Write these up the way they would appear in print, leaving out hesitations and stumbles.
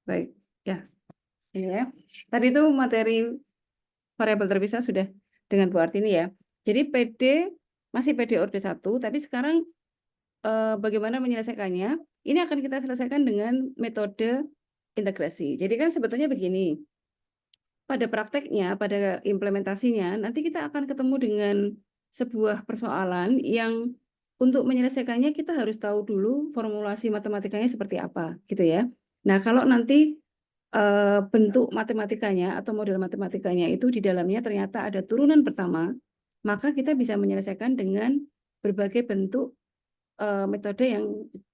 Baik, ya. Ini ya. Tadi itu materi variabel terpisah sudah dengan Bu Artini ya. Jadi PD masih PD orde 1, tapi sekarang bagaimana menyelesaikannya? Ini akan kita selesaikan dengan metode integrasi. Jadi kan sebetulnya begini, pada prakteknya, pada implementasinya, nanti kita akan ketemu dengan sebuah persoalan yang untuk menyelesaikannya kita harus tahu dulu formulasi matematikanya seperti apa, gitu ya. Nah, kalau nanti bentuk matematikanya atau model matematikanya itu di dalamnya ternyata ada turunan pertama, maka kita bisa menyelesaikan dengan berbagai bentuk metode yang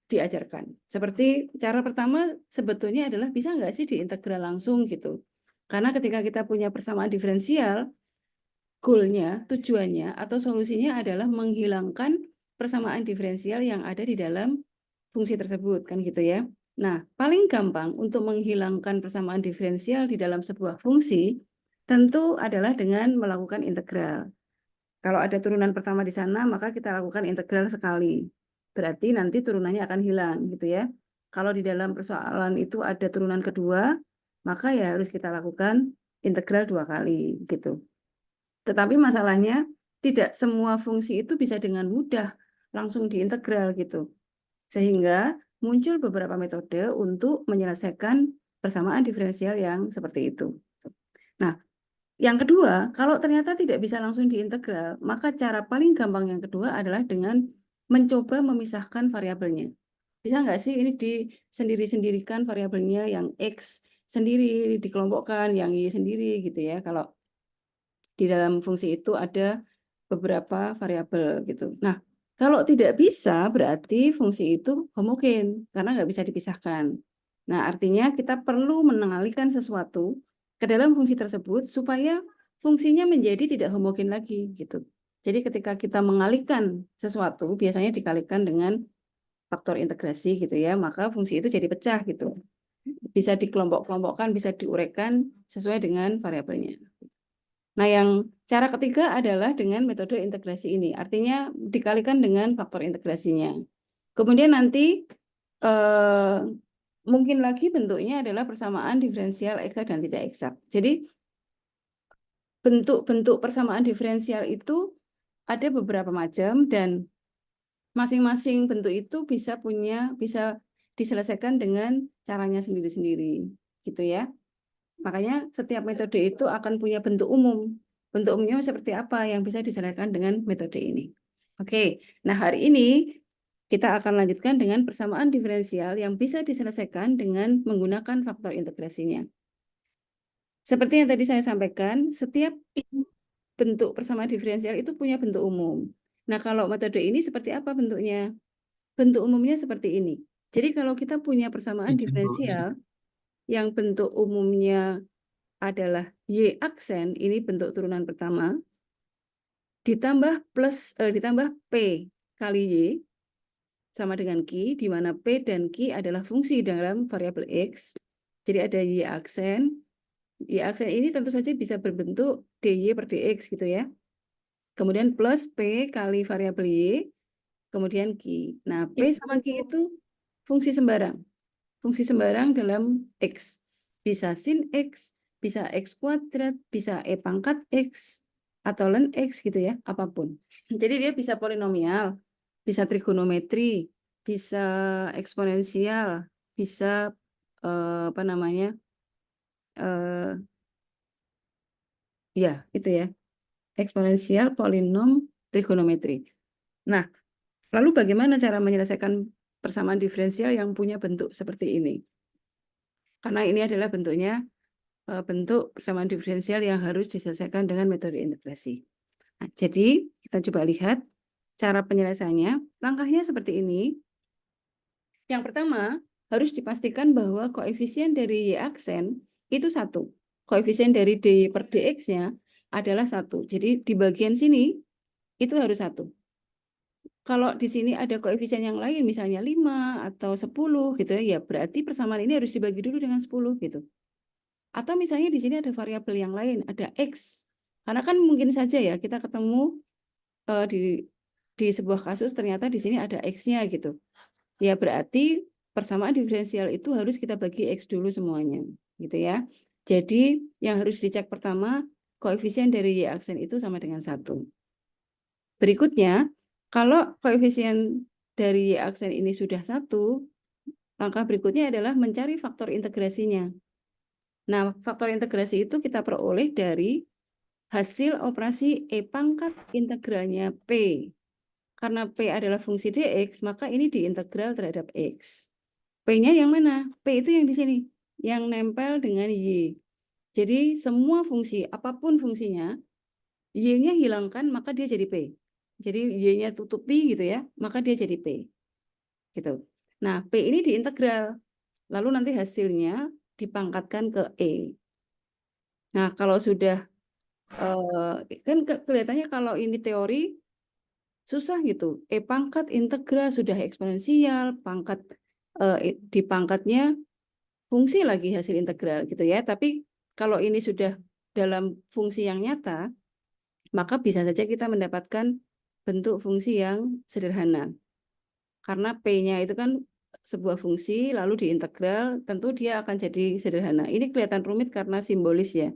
diajarkan. Seperti cara pertama sebetulnya adalah bisa nggak sih diintegral langsung gitu. Karena ketika kita punya persamaan diferensial, goalnya, tujuannya, atau solusinya adalah menghilangkan persamaan diferensial yang ada di dalam fungsi tersebut, kan gitu ya. Nah, paling gampang untuk menghilangkan persamaan diferensial di dalam sebuah fungsi tentu adalah dengan melakukan integral. Kalau ada turunan pertama di sana, maka kita lakukan integral sekali. Berarti nanti turunannya akan hilang, gitu ya. Kalau di dalam persoalan itu ada turunan kedua, maka ya harus kita lakukan integral 2 kali, gitu. Tetapi masalahnya, tidak semua fungsi itu bisa dengan mudah langsung diintegral, gitu. Sehingga muncul beberapa metode untuk menyelesaikan persamaan diferensial yang seperti itu. Nah, yang kedua, kalau ternyata tidak bisa langsung diintegral, maka cara paling gampang yang kedua adalah dengan mencoba memisahkan variabelnya. Bisa nggak sih ini disendiri-sendirikan variabelnya, yang X sendiri dikelompokkan, yang Y sendiri gitu ya. Kalau di dalam fungsi itu ada beberapa variabel gitu. Nah, kalau tidak bisa berarti fungsi itu homogen karena nggak bisa dipisahkan. Nah, artinya kita perlu mengalihkan sesuatu ke dalam fungsi tersebut supaya fungsinya menjadi tidak homogen lagi gitu. Jadi ketika kita mengalihkan sesuatu biasanya dikalikan dengan faktor integrasi gitu ya, maka fungsi itu jadi pecah gitu. Bisa dikelompok-kelompokkan, bisa diuraikan sesuai dengan variabelnya. Nah, yang cara ketiga adalah dengan metode integrasi ini. Artinya dikalikan dengan faktor integrasinya. Kemudian nanti mungkin lagi bentuknya adalah persamaan diferensial eksak dan tidak eksak. Jadi bentuk-bentuk persamaan diferensial itu ada beberapa macam dan masing-masing bentuk itu bisa diselesaikan dengan caranya sendiri-sendiri, gitu ya. Makanya setiap metode itu akan punya bentuk umum. Bentuk umumnya seperti apa yang bisa diselesaikan dengan metode ini. Oke, nah hari ini kita akan lanjutkan dengan persamaan diferensial yang bisa diselesaikan dengan menggunakan faktor integrasinya. Seperti yang tadi saya sampaikan, setiap bentuk persamaan diferensial itu punya bentuk umum. Nah, kalau metode ini seperti apa bentuknya? Bentuk umumnya seperti ini. Jadi kalau kita punya persamaan diferensial yang bentuk umumnya adalah Y aksen, ini bentuk turunan pertama, ditambah P kali Y sama dengan Q, di mana P dan Q adalah fungsi dalam variabel X. Jadi ada Y aksen. Y aksen ini tentu saja bisa berbentuk DY per DX gitu ya. Kemudian plus P kali variabel Y, kemudian Q. Nah, P sama Q itu fungsi sembarang. Fungsi sembarang dalam X. Bisa sin X, bisa X kuadrat, bisa E pangkat X, atau ln X gitu ya, apapun. Jadi dia bisa polinomial, bisa trigonometri, bisa eksponensial, bisa apa namanya, ya itu ya, eksponensial, polinom, trigonometri. Nah, lalu bagaimana cara menyelesaikan persamaan diferensial yang punya bentuk seperti ini? Karena ini adalah bentuk persamaan diferensial yang harus diselesaikan dengan metode integrasi. Nah, jadi kita coba lihat cara penyelesaiannya. Langkahnya seperti ini. Yang pertama, harus dipastikan bahwa koefisien dari Y aksen itu 1. Koefisien dari DY per DX-nya adalah 1. Jadi di bagian sini itu harus 1. Kalau di sini ada koefisien yang lain, misalnya 5 atau 10 gitu ya, berarti persamaan ini harus dibagi dulu dengan 10 gitu. Atau misalnya di sini ada variabel yang lain, ada X. Karena kan mungkin saja ya kita ketemu di sebuah kasus ternyata di sini ada X-nya gitu. Ya berarti persamaan diferensial itu harus kita bagi X dulu semuanya, gitu ya. Jadi yang harus dicek pertama, koefisien dari Y aksen itu sama dengan 1. Berikutnya, kalau koefisien dari Y aksen ini sudah 1, langkah berikutnya adalah mencari faktor integrasinya. Nah, faktor integrasi itu kita peroleh dari hasil operasi E pangkat integralnya P. Karena P adalah fungsi dx, maka ini diintegral terhadap X. P-nya yang mana? P itu yang di sini, yang nempel dengan Y. Jadi semua fungsi, apapun fungsinya, Y-nya hilangkan, maka dia jadi P. Jadi Y-nya tutupi gitu ya, maka dia jadi P. Gitu. Nah, P ini diintegral. Lalu nanti hasilnya dipangkatkan ke E. Nah, kalau sudah, kan kelihatannya kalau ini teori, susah gitu. E pangkat integral sudah eksponensial, pangkat di pangkatnya fungsi lagi hasil integral gitu ya. Tapi kalau ini sudah dalam fungsi yang nyata, maka bisa saja kita mendapatkan bentuk fungsi yang sederhana. Karena P-nya itu kan sebuah fungsi lalu diintegral, tentu dia akan jadi sederhana. Ini kelihatan rumit karena simbolis ya.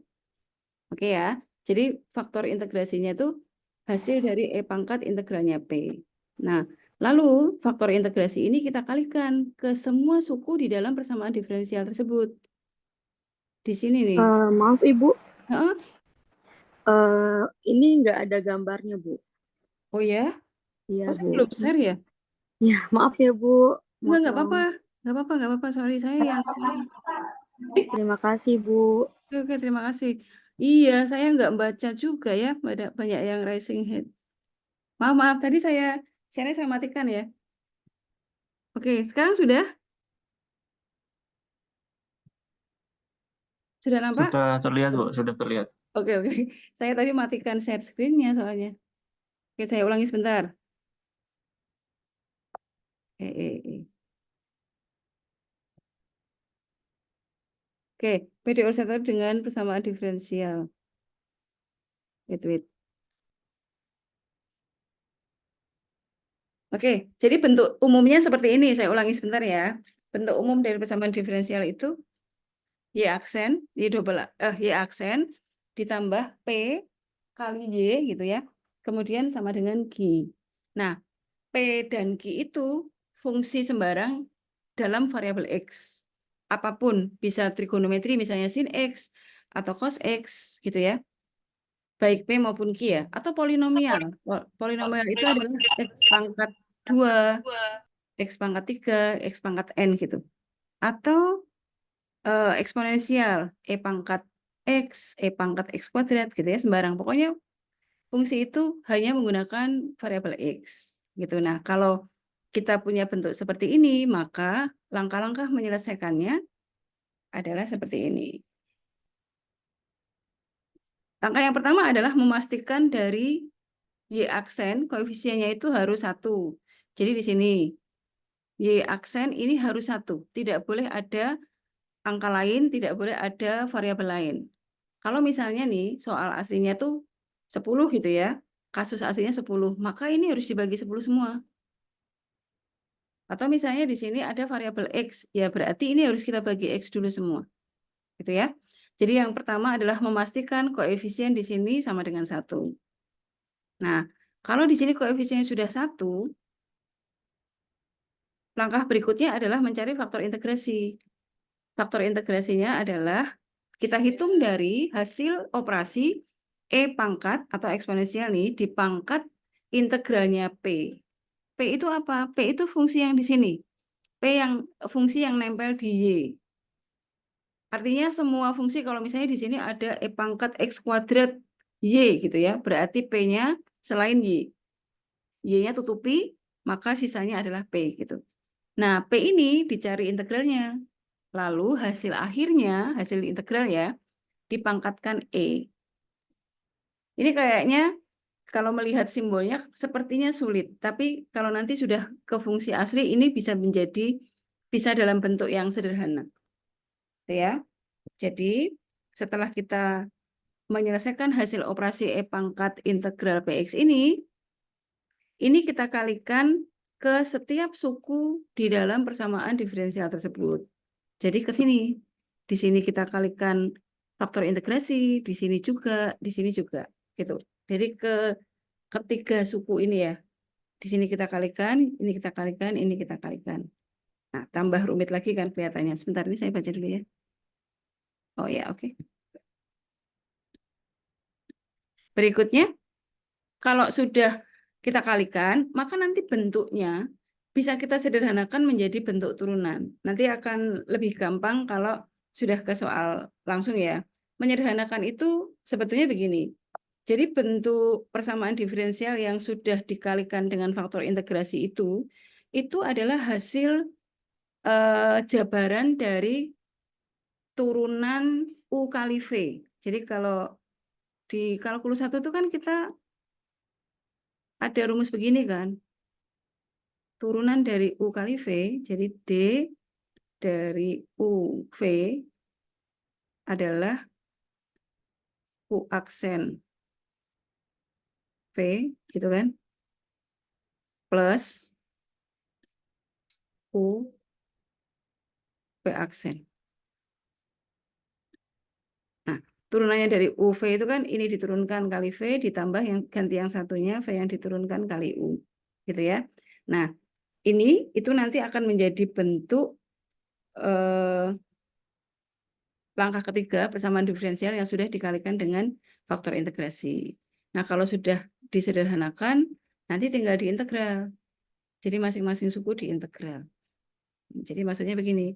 Oke ya. Jadi faktor integrasinya itu hasil dari E pangkat integralnya P. Nah, lalu faktor integrasi ini kita kalikan ke semua suku di dalam persamaan diferensial tersebut. Di sini nih. Maaf Ibu, Heeh. ini nggak ada gambarnya Bu. Oh ya? Iya Oh, Bu. belum share ya? Ya maaf ya Bu, Nggak apa-apa. motong. Nggak apa-apa. Sorry, saya yang... Terima kasih Bu. Oke, terima kasih. Iya, saya nggak baca juga ya. Banyak yang raising hand. Maaf. Tadi saya matikan ya. Oke, sekarang sudah? Sudah nampak? Sudah terlihat, Bu, sudah terlihat. Oke. Saya tadi matikan share screen-nya soalnya. Oke, saya ulangi sebentar. Oke, PD oscillator dengan persamaan diferensial. Wait. Oke, jadi bentuk umumnya seperti ini. Saya ulangi sebentar ya. Bentuk umum dari persamaan diferensial itu Y aksen, Y aksen ditambah P kali Y gitu ya. Kemudian sama dengan G. Nah, P dan G itu fungsi sembarang dalam variabel X. Apapun, bisa trigonometri misalnya sin X atau cos X gitu ya. Baik P maupun Q ya. Atau polinomial. Polinomial itu adalah X pangkat 2, X pangkat 3, X pangkat N gitu. Atau eksponensial, E pangkat X, E pangkat X kuadrat gitu ya, sembarang. Pokoknya fungsi itu hanya menggunakan variabel X. Gitu. Nah, kalau kita punya bentuk seperti ini, maka langkah-langkah menyelesaikannya adalah seperti ini. Langkah yang pertama adalah memastikan dari Y aksen, koefisiennya itu harus 1. Jadi di sini, Y aksen ini harus 1. Tidak boleh ada angka lain, tidak boleh ada variabel lain. Kalau misalnya nih, soal aslinya tuh 10 gitu ya, kasus aslinya 10, maka ini harus dibagi 10 semua. Atau misalnya di sini ada variabel X, ya berarti ini harus kita bagi X dulu semua. Gitu ya. Jadi yang pertama adalah memastikan koefisien di sini sama dengan 1. Nah, kalau di sini koefisiennya sudah 1, langkah berikutnya adalah mencari faktor integrasi. Faktor integrasinya adalah kita hitung dari hasil operasi E pangkat atau eksponensial nih di pangkat integralnya P. P itu apa? P itu fungsi yang di sini. P yang fungsi yang nempel di Y. Artinya semua fungsi kalau misalnya di sini ada E pangkat X kuadrat Y gitu ya. Berarti P-nya selain Y. Y-nya tutupi, maka sisanya adalah P gitu. Nah, P ini dicari integralnya. Lalu hasil akhirnya, hasil integral ya, dipangkatkan E. Ini kayaknya kalau melihat simbolnya sepertinya sulit, tapi kalau nanti sudah ke fungsi asli ini bisa dalam bentuk yang sederhana. Ya. Jadi, setelah kita menyelesaikan hasil operasi E pangkat integral PX ini kita kalikan ke setiap suku di dalam persamaan diferensial tersebut. Jadi ke sini. Di sini kita kalikan faktor integrasi, di sini juga, di sini juga. Gitu. Jadi ke ketiga suku ini ya. Di sini kita kalikan, ini kita kalikan, ini kita kalikan. Nah, tambah rumit lagi kan kelihatannya. Sebentar ini saya baca dulu ya. Oh ya, oke. Berikutnya, kalau sudah kita kalikan, maka nanti bentuknya bisa kita sederhanakan menjadi bentuk turunan. Nanti akan lebih gampang kalau sudah ke soal langsung ya. Menyederhanakan itu sebetulnya begini. Jadi bentuk persamaan diferensial yang sudah dikalikan dengan faktor integrasi itu adalah hasil jabaran dari turunan U kali V. Jadi kalau di kalkulus 1 itu kan kita ada rumus begini kan. Turunan dari U kali V, jadi D dari UV adalah U aksen V, gitu kan, plus U V aksen. Nah, turunannya dari UV itu kan ini diturunkan kali V ditambah yang ganti yang satunya V yang diturunkan kali U. Gitu ya. Nah, ini itu nanti akan menjadi bentuk langkah ketiga persamaan diferensial yang sudah dikalikan dengan faktor integrasi. Nah, kalau sudah disederhanakan, nanti tinggal diintegral. Jadi masing-masing suku diintegral. Jadi maksudnya begini,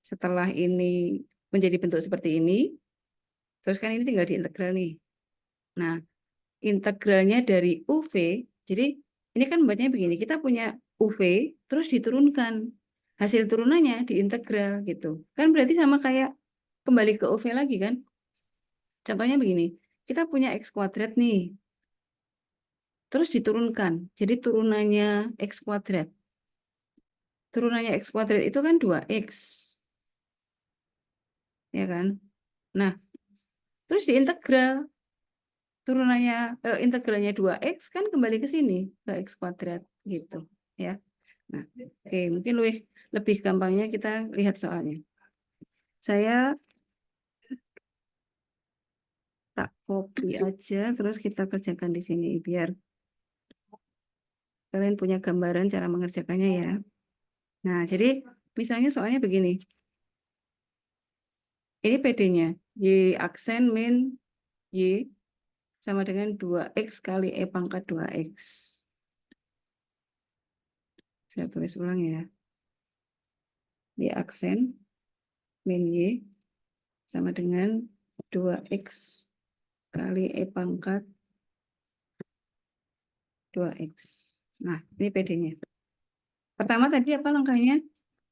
setelah ini menjadi bentuk seperti ini, terus kan ini tinggal diintegral nih. Nah, integralnya dari UV, jadi ini kan bacanya begini, kita punya UV, terus diturunkan. Hasil turunannya diintegral gitu. Kan berarti sama kayak kembali ke UV lagi kan? Contohnya begini, kita punya X kuadrat nih, terus diturunkan. Jadi turunannya X kuadrat. Turunannya X kuadrat itu kan 2X. Ya kan? Nah, terus diintegral. Turunannya, integralnya 2X kan kembali ke sini, ke X kuadrat. Gitu. Ya. Nah, oke, mungkin lebih gampangnya kita lihat soalnya. Saya tak copy aja, terus kita kerjakan di sini, biar kalian punya gambaran cara mengerjakannya ya. Nah, jadi misalnya soalnya begini. Ini PD-nya, Y aksen min Y sama dengan 2X kali E pangkat 2X. Saya tulis ulang ya. Y aksen min Y sama dengan 2X kali E pangkat 2X. Nah, ini PD-nya. Pertama tadi apa langkahnya?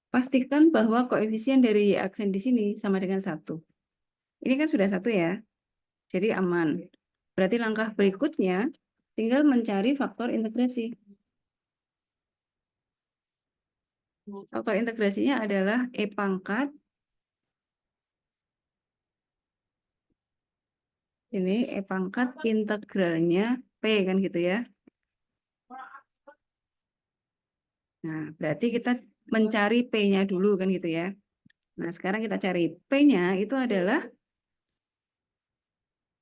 Pastikan bahwa koefisien dari Y aksen di sini sama dengan 1. Ini kan sudah 1 ya, jadi aman. Berarti langkah berikutnya tinggal mencari faktor integrasi. Faktor integrasinya adalah E pangkat. Ini E pangkat integralnya P kan gitu ya. Nah, berarti kita mencari P-nya dulu kan gitu ya. Nah, sekarang kita cari P-nya itu adalah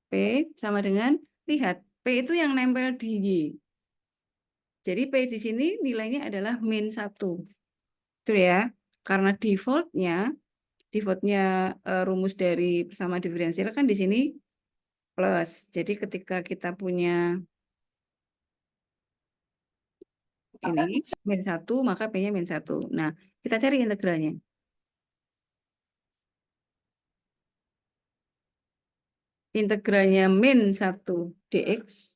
P sama dengan, lihat, P itu yang nempel di Y. Jadi P di sini nilainya adalah min 1. Itu ya. Karena defaultnya rumus dari persamaan diferensial kan di sini plus. Jadi ketika kita punya ini min 1, maka P-nya min 1. Nah, kita cari integralnya. Integralnya min 1 dx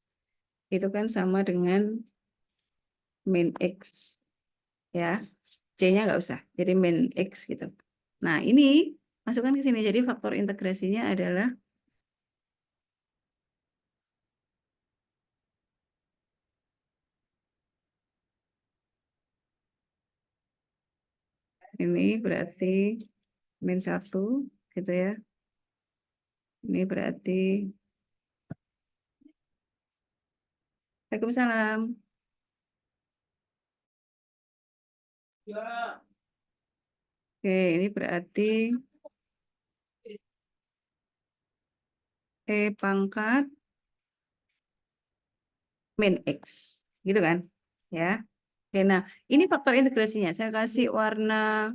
itu kan sama dengan min x. Ya, C-nya nggak usah. Jadi min x gitu. Nah, ini masukkan ke sini. Jadi faktor integrasinya adalah ini berarti min 1 gitu ya. Ini berarti Waalaikumsalam. Oke, ini berarti E pangkat min X. Gitu kan? Ya. Oke, nah ini faktor integrasinya. Saya kasih warna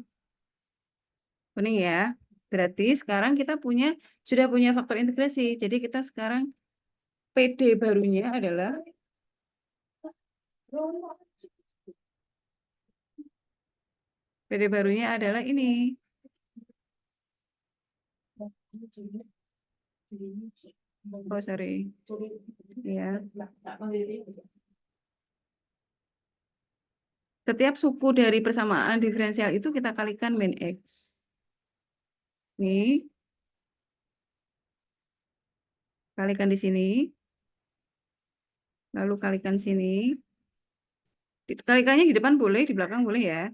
kuning ya. Berarti sekarang kita sudah punya faktor integrasi. Jadi kita sekarang PD barunya adalah ini. Oh, sorry. Ya. Setiap suku dari persamaan diferensial itu kita kalikan min X. Nih, kalikan di sini. Lalu kalikan sini. Kalikannya di depan boleh, di belakang boleh ya.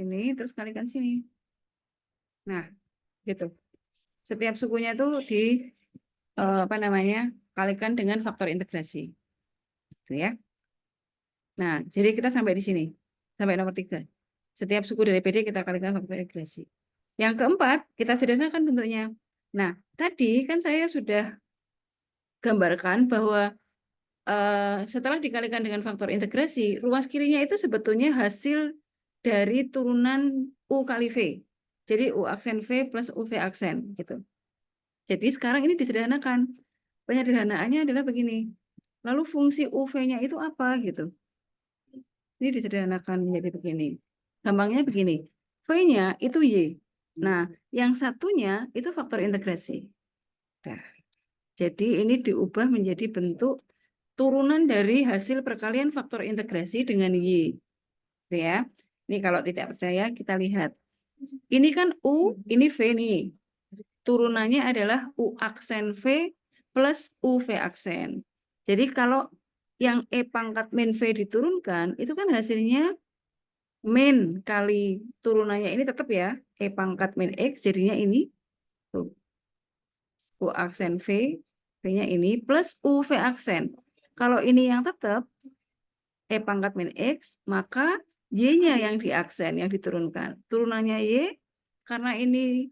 Sini, terus kalikan sini. Nah, gitu. Setiap sukunya itu kalikan dengan faktor integrasi. Gitu ya. Nah, jadi kita sampai di sini. Sampai nomor 3. Setiap suku dari PD kita kalikan faktor integrasi. Yang keempat, kita sederhanakan bentuknya. Nah, tadi kan saya sudah gambarkan bahwa setelah dikalikan dengan faktor integrasi, ruas kirinya itu sebetulnya hasil dari turunan U kali V. Jadi U aksen V plus UV aksen. Gitu. Jadi sekarang ini disederhanakan. Penyederhanaannya adalah begini. Lalu fungsi UV-nya itu apa? Gitu. Ini disederhanakan menjadi begini. Gampangnya begini. V-nya itu Y. Nah, yang satunya itu faktor integrasi. Nah, jadi ini diubah menjadi bentuk turunan dari hasil perkalian faktor integrasi dengan Y. Gitu ya. Ini kalau tidak percaya kita lihat. Ini kan U, ini V nih. Turunannya adalah U aksen V plus UV aksen. Jadi kalau yang E pangkat min V diturunkan, itu kan hasilnya min kali turunannya ini tetap ya, E pangkat min X, jadinya ini tuh, U aksen V, V-nya ini, plus UV aksen. Kalau ini yang tetap, E pangkat min X, maka Y-nya yang diaksen, yang diturunkan. Turunannya Y, karena ini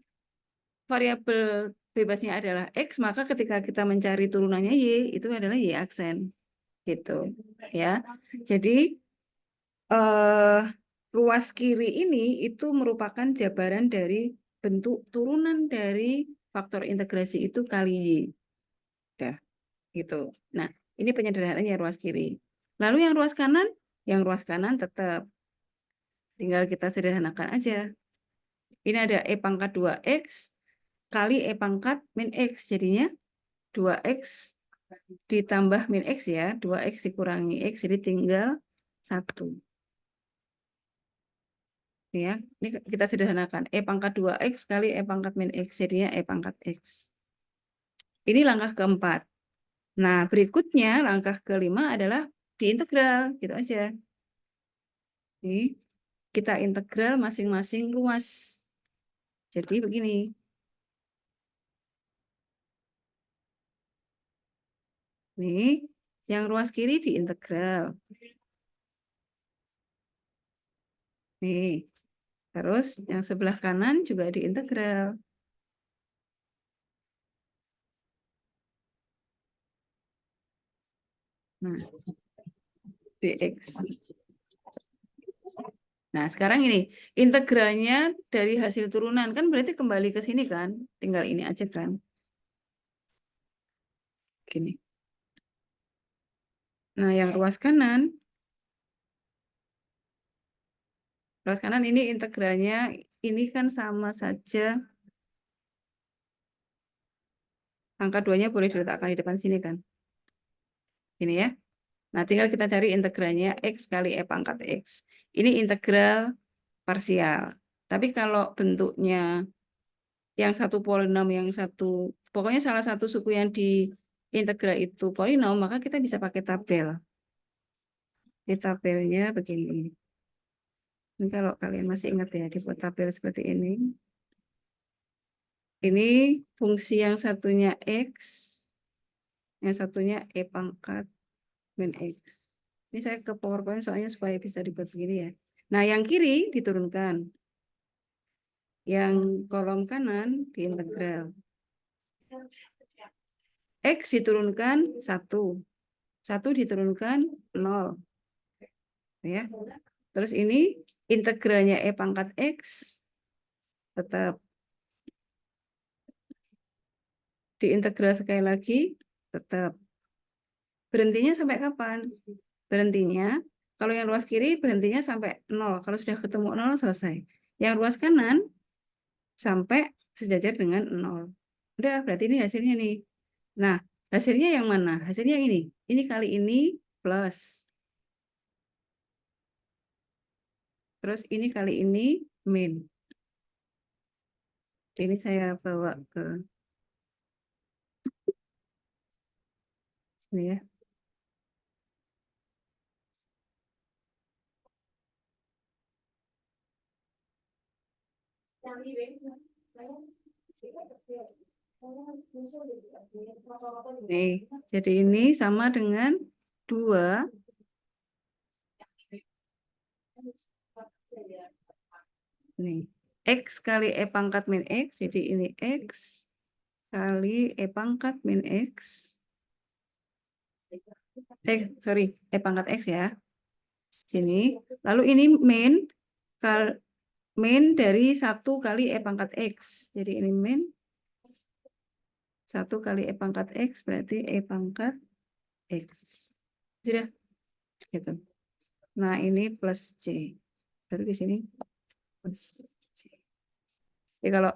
variabel bebasnya adalah X, maka ketika kita mencari turunannya Y, itu adalah Y aksen. Gitu. Ya. Jadi, ruas kiri ini itu merupakan jabaran dari bentuk turunan dari faktor integrasi itu kali Y. Udah, gitu. Nah, ini penyederhanaannya ruas kiri. Lalu yang ruas kanan? Yang ruas kanan tetap. Tinggal kita sederhanakan aja. Ini ada E pangkat 2X kali E pangkat min X. Jadinya 2X ditambah min X ya. 2X dikurangi X, jadi tinggal 1. Ya, ini kita sederhanakan. E pangkat 2X kali E pangkat min X. Jadinya E pangkat X. Ini langkah keempat. Nah, berikutnya langkah kelima adalah diintegral. Gitu aja. Nih, kita integral masing-masing ruas. Jadi begini. Nih, yang ruas kiri diintegral. Nih, terus yang sebelah kanan juga diintegral. Nah, dx. Nah, sekarang ini integralnya dari hasil turunan kan berarti kembali ke sini kan? Tinggal ini aja kan? Gini. Nah, yang ruas kanan ini integralnya ini kan sama saja. Angka 2-nya boleh diletakkan di depan sini kan? Ini ya. Nah, tinggal kita cari integralnya X kali E pangkat X. Ini integral parsial. Tapi kalau bentuknya yang satu polinom, yang satu, pokoknya salah satu suku yang di integral itu polinom, maka kita bisa pakai tabel. Ini tabelnya begini. Ini kalau kalian masih ingat ya, dibuat tabel seperti ini. Ini fungsi yang satunya X, yang satunya E pangkat min X. Ini saya ke PowerPoint soalnya supaya bisa dibuat begini ya. Nah, yang kiri diturunkan. Yang kolom kanan diintegral. X diturunkan 1. 1 diturunkan 0. Ya. Terus ini integralnya E pangkat X tetap. Diintegral sekali lagi tetap. Berhentinya sampai kapan? Berhentinya, kalau yang ruas kiri berhentinya sampai 0. Kalau sudah ketemu 0 selesai. Yang ruas kanan sampai sejajar dengan 0. Udah, berarti ini hasilnya nih. Nah, hasilnya yang mana? Hasilnya yang ini. Ini kali ini plus. Terus ini kali ini min. Ini saya bawa ke sini ya. Nih, jadi ini sama dengan 2 nih. X kali E pangkat min X, jadi ini X kali E pangkat min X. Sorry, E pangkat X ya. Sini. Lalu ini min dari 1 kali E pangkat X. Jadi ini min 1 kali E pangkat X berarti E pangkat X. Sudah. Gitu. Nah, ini plus C. Baru di sini plus C. Jadi kalau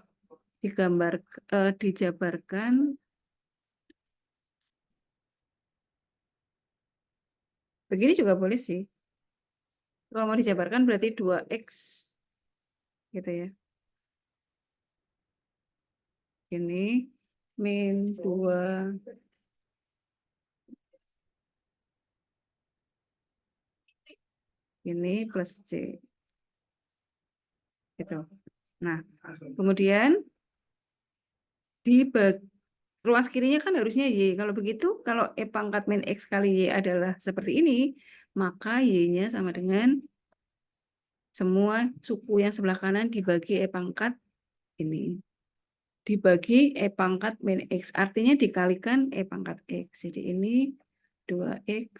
dijabarkan begini juga boleh sih. Kalau mau dijabarkan berarti 2X gitu ya. Ini min 2 ini plus C. Gitu. Nah, kemudian ruas kirinya kan harusnya Y. Kalau begitu, kalau E pangkat min X kali Y adalah seperti ini, maka Y-nya sama dengan semua suku yang sebelah kanan dibagi E pangkat ini. Dibagi E pangkat min X. Artinya dikalikan E pangkat X. Jadi ini 2X.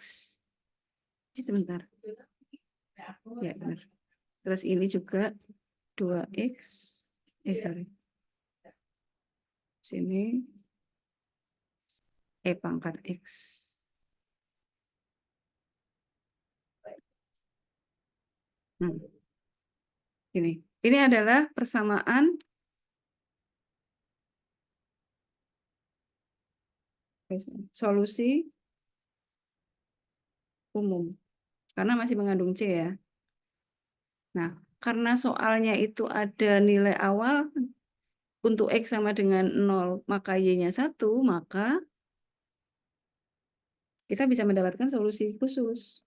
Sebentar. Ya, benar. Terus ini juga 2X. Sorry. Sini E pangkat X. Ini adalah persamaan solusi umum. Karena masih mengandung C ya. Nah, karena soalnya itu ada nilai awal untuk X sama dengan 0, maka Y-nya 1, maka kita bisa mendapatkan solusi khusus.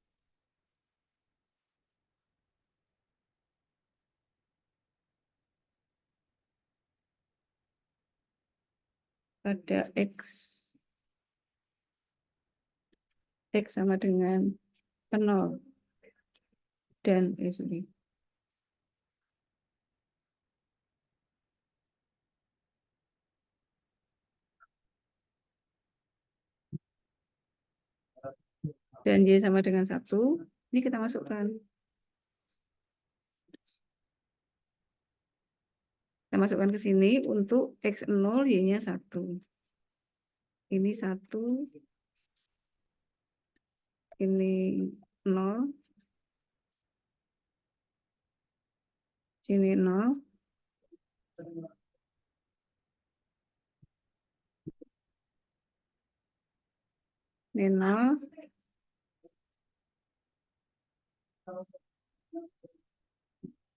Pada X sama dengan 0 dan sorry. Dan Y sama dengan 1, ini kita masukkan. Kita masukkan ke sini untuk X0, Y-nya 1. Ini 1, ini 0, sini 0, ini 0,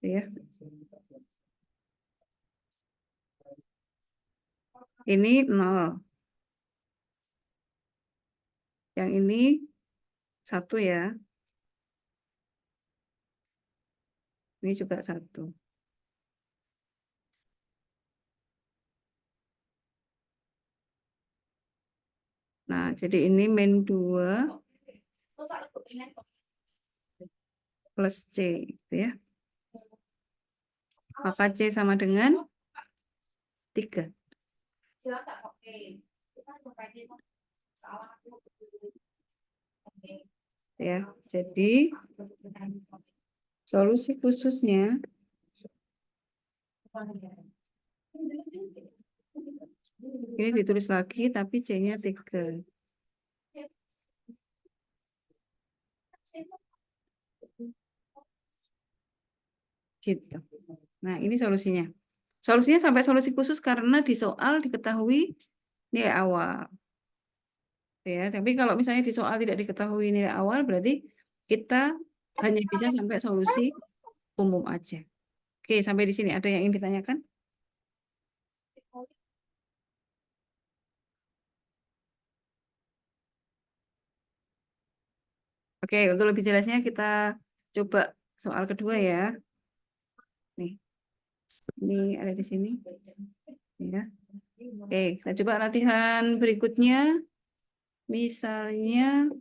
ya. Ini 0. Yang ini 1 ya. Ini juga 1. Nah, jadi ini min 2. plus C, gitu ya. Maka C sama dengan 3. Ya, jadi solusi khususnya ini ditulis lagi tapi C-nya 3. Gitu. Nah, ini solusinya. Solusinya sampai solusi khusus karena di soal diketahui nilai awal. Ya, tapi kalau misalnya di soal tidak diketahui nilai awal berarti kita hanya bisa sampai solusi umum aja. Oke, sampai di sini ada yang ingin ditanyakan? Oke, untuk lebih jelasnya kita coba soal kedua ya. Nih, ini ada di sini. Ya. Oke, kita coba latihan berikutnya. Misalnya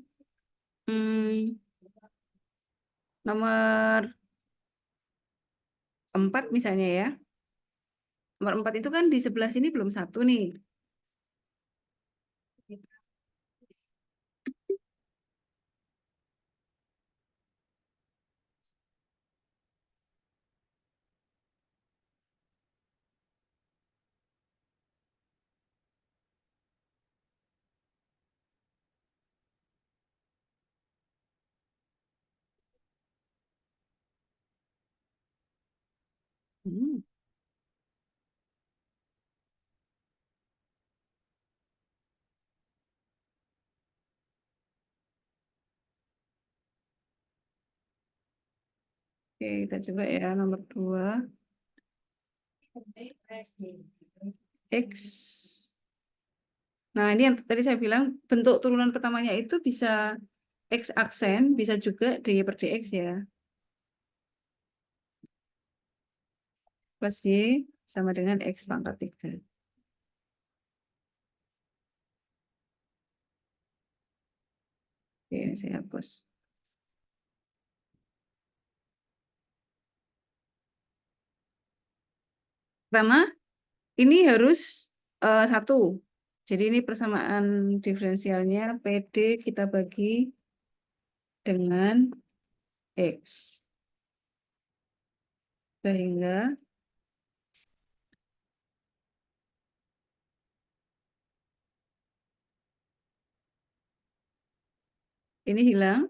nomor 4 misalnya ya. Nomor 4 itu kan di sebelah sini belum satu nih. Hmm. Oke, kita coba ya nomor 2. X. Nah, ini yang tadi saya bilang bentuk turunan pertamanya itu bisa X aksen, bisa juga dy per dx ya. Plus Y sama dengan X pangkat 3. Oke, saya hapus. Pertama, ini harus 1. Jadi ini persamaan diferensialnya PD kita bagi dengan X. Sehingga ini hilang,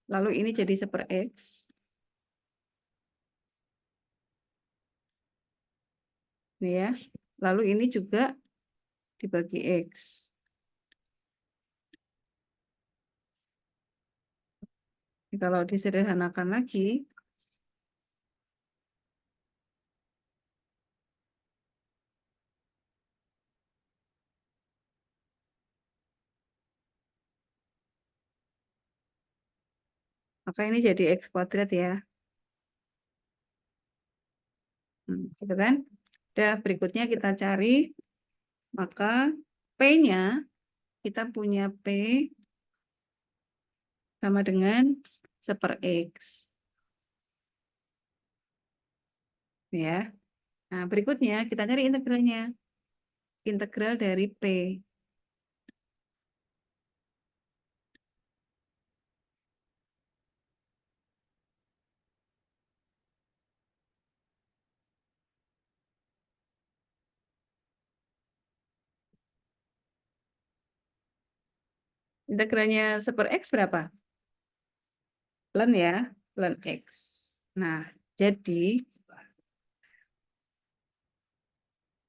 lalu ini jadi 1/X. Ini ya. Lalu ini juga dibagi X. Kalau disederhanakan lagi, maka ini jadi X kuadrat ya. Gitu kan? Udah, berikutnya kita cari, maka P-nya, kita punya P sama dengan 1/X. Ya. Nah, berikutnya kita cari integralnya. Integral dari P. Integralnya 1/X berapa? Ln ya, ln X. Nah, jadi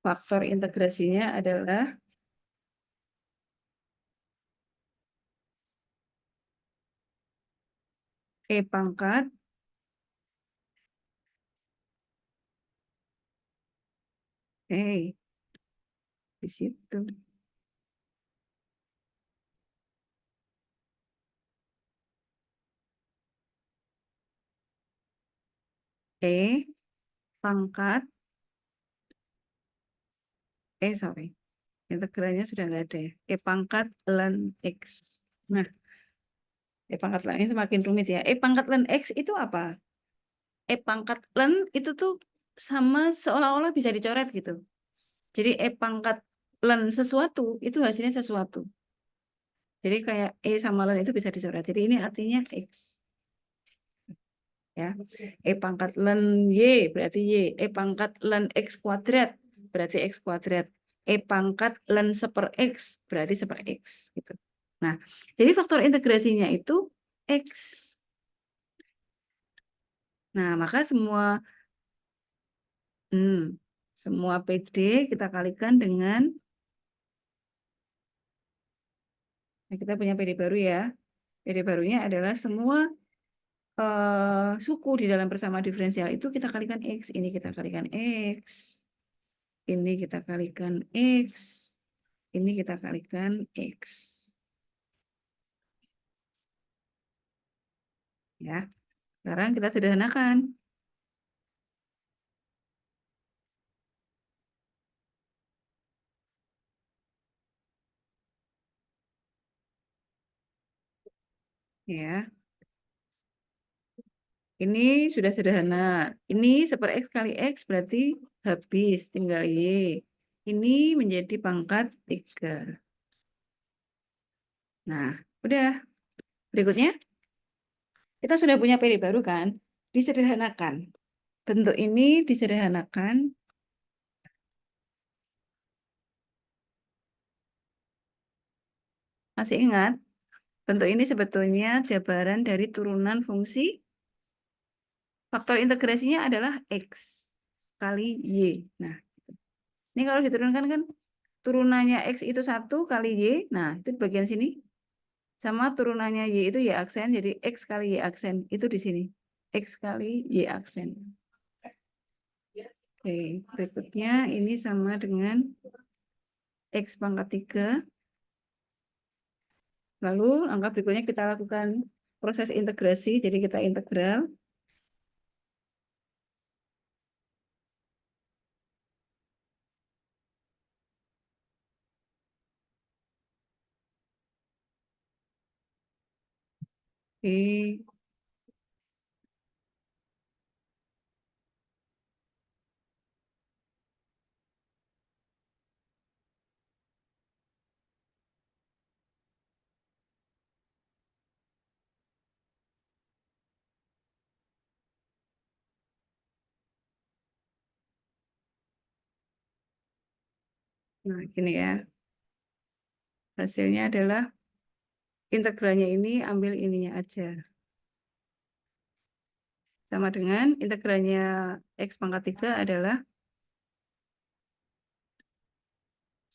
faktor integrasinya adalah E pangkat di situ. E pangkat, sorry, integralnya sudah nggak ada ya. E pangkat ln X. Nah, E pangkat Ln ini semakin rumit ya. E pangkat Ln X itu apa? E pangkat Ln itu tuh sama seolah-olah bisa dicoret gitu. Jadi E pangkat Ln sesuatu itu hasilnya sesuatu. Jadi kayak E sama Ln itu bisa dicoret. Jadi ini artinya X. Ya. E pangkat Ln Y berarti Y. E pangkat Ln X kuadrat berarti X kuadrat. E pangkat Ln seper X berarti seper X. Gitu. Nah, jadi faktor integrasinya itu X. Nah, maka semua PD kita kalikan dengan, kita punya PD baru ya. PD barunya adalah semua suku di dalam persamaan diferensial itu kita kalikan X. Ini kita kalikan X. Ini kita kalikan X. Ini kita kalikan X. Ya, sekarang kita sederhanakan. Ya, ini sudah sederhana. Ini seper X kali X berarti habis, tinggal Y. Ini menjadi pangkat 3. Nah, udah. Berikutnya, kita sudah punya PD baru kan? Disederhanakan. Bentuk ini disederhanakan. Masih ingat? Bentuk ini sebetulnya jabaran dari turunan fungsi. Faktor integrasinya adalah X kali Y. Nah, ini kalau diturunkan kan turunannya X itu 1 kali Y. Nah, itu di bagian sini. Sama turunannya Y itu Y aksen. Jadi X kali Y aksen. Itu di sini. X kali Y aksen. Oke, berikutnya ini sama dengan X pangkat 3. Lalu langkah berikutnya kita lakukan proses integrasi. Jadi kita integral. Oke. Nah, gini ya. Hasilnya adalah integralnya ini ambil ininya aja. Sama dengan integralnya X pangkat 3 adalah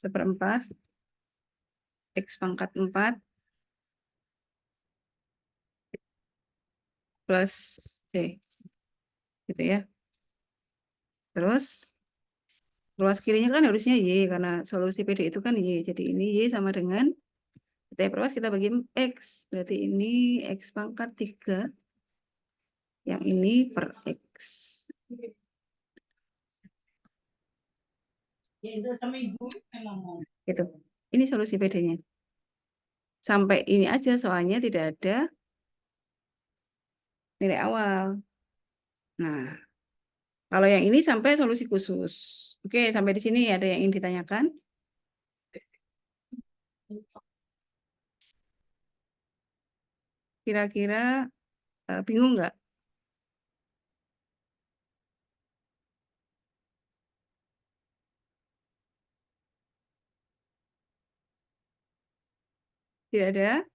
1/4 X pangkat 4 plus C. Gitu ya. Terus ruas kirinya kan harusnya Y, karena solusi PD itu kan Y. Jadi ini Y sama dengan, kita perluas kita bagi X. Berarti ini X pangkat 3. Yang ini per X. Gitu. Ini solusi PD-nya. Sampai ini aja, soalnya tidak ada nilai awal. Nah, kalau yang ini sampai solusi khusus. Oke, sampai di sini ada yang ingin ditanyakan? Kira-kira bingung nggak? Tidak ada?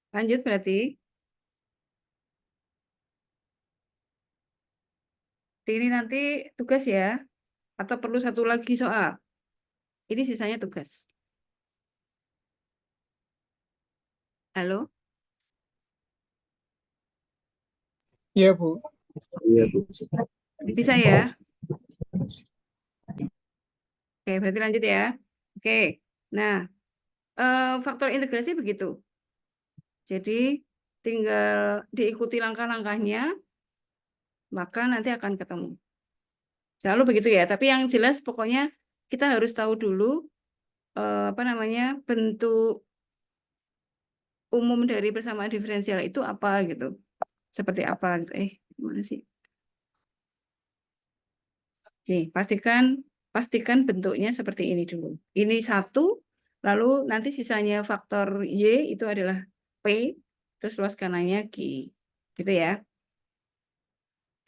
Lanjut berarti. Ini nanti tugas ya. Atau perlu satu lagi soal? Ini sisanya tugas. Halo? Iya, Bu. Iya, Bu. Bisa ya? Oke, berarti lanjut ya. Oke. Nah, faktor integrasi begitu. Jadi tinggal diikuti langkah-langkahnya, maka nanti akan ketemu. Selalu begitu ya. Tapi yang jelas pokoknya kita harus tahu dulu bentuk umum dari persamaan diferensial itu apa gitu. Seperti apa gitu. Gimana sih? Nih, pastikan bentuknya seperti ini dulu. Ini 1, lalu nanti sisanya faktor Y itu adalah P, terus luas kanannya Q. Gitu ya.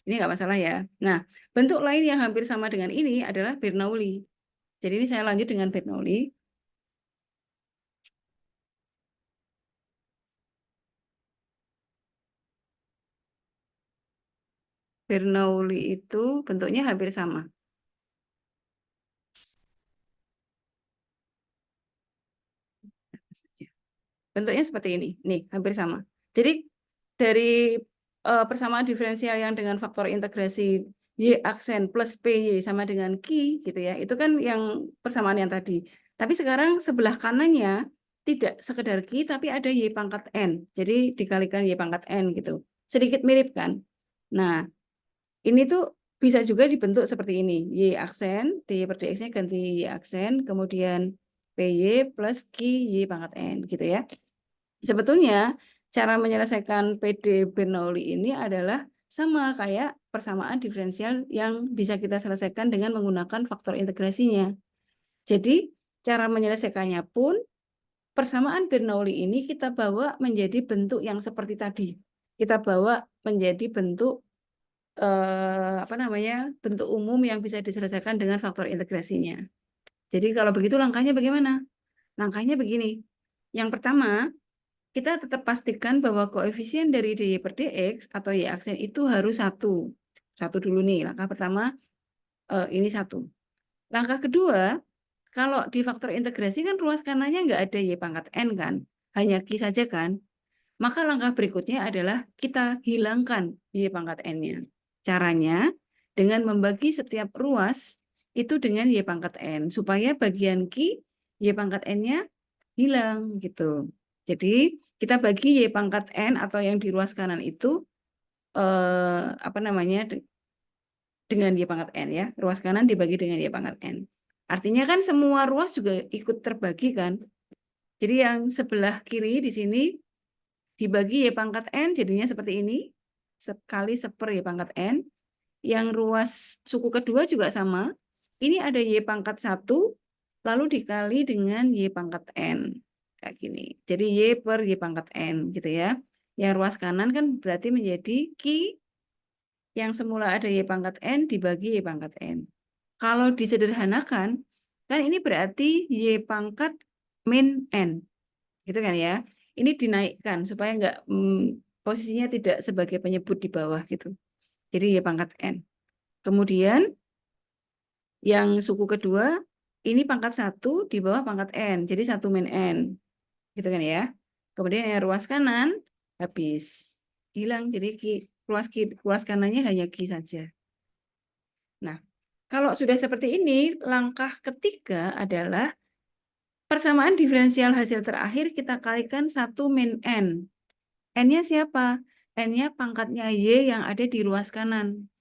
Ini nggak masalah ya. Nah, bentuk lain yang hampir sama dengan ini adalah Bernoulli. Jadi ini saya lanjut dengan Bernoulli. Bernoulli itu bentuknya hampir sama. Bentuknya seperti ini. Nih, hampir sama. Jadi dari persamaan diferensial yang dengan faktor integrasi Y aksen plus PY sama dengan Q gitu ya. Itu kan yang persamaan yang tadi. Tapi sekarang sebelah kanannya tidak sekedar Q tapi ada Y pangkat N. Jadi dikalikan Y pangkat N gitu. Sedikit mirip kan. Nah, ini tuh bisa juga dibentuk seperti ini. Y aksen, dy per dx-nya ganti Y aksen, kemudian PY plus Q Y pangkat N gitu ya. Sebetulnya cara menyelesaikan PD Bernoulli ini adalah sama kayak persamaan diferensial yang bisa kita selesaikan dengan menggunakan faktor integrasinya. Jadi cara menyelesaikannya pun persamaan Bernoulli ini kita bawa menjadi bentuk yang seperti tadi. Kita bawa menjadi bentuk bentuk umum yang bisa diselesaikan dengan faktor integrasinya. Jadi kalau begitu langkahnya bagaimana? Langkahnya begini. Yang pertama, kita tetap pastikan bahwa koefisien dari dy per dx atau y aksen itu harus 1. 1 dulu nih, langkah pertama ini 1. Langkah kedua, kalau di faktor integrasi kan ruas kanannya nggak ada y pangkat n kan, hanya q saja kan. Maka langkah berikutnya adalah kita hilangkan y pangkat n-nya. Caranya dengan membagi setiap ruas itu dengan y pangkat n, supaya bagian q y pangkat n-nya hilang gitu. Jadi kita bagi y pangkat n atau yang di ruas kanan itu dengan y pangkat n ya. Ruas kanan dibagi dengan y pangkat n. Artinya kan semua ruas juga ikut terbagi kan. Jadi yang sebelah kiri di sini dibagi y pangkat n jadinya seperti ini. Sekali seper y pangkat n. Yang ruas suku kedua juga sama. Ini ada y pangkat 1 lalu dikali dengan y pangkat n. Kayak gini. Jadi y per y pangkat n gitu ya. Yang ruas kanan kan berarti menjadi q yang semula ada y pangkat n dibagi y pangkat n. Kalau disederhanakan, kan ini berarti y pangkat min n. Gitu kan ya. Ini dinaikkan supaya nggak posisinya tidak sebagai penyebut di bawah gitu. Jadi y pangkat n. Kemudian yang suku kedua, ini pangkat 1 di bawah pangkat n. Jadi 1 min n. Gitu kan ya. Kemudian yang ruas kanan habis. Hilang. Jadi ruas kanannya hanya Q saja. Nah, kalau sudah seperti ini, langkah ketiga adalah persamaan diferensial hasil terakhir kita kalikan 1 min n. N-nya siapa? N-nya pangkatnya Y yang ada di ruas kanan.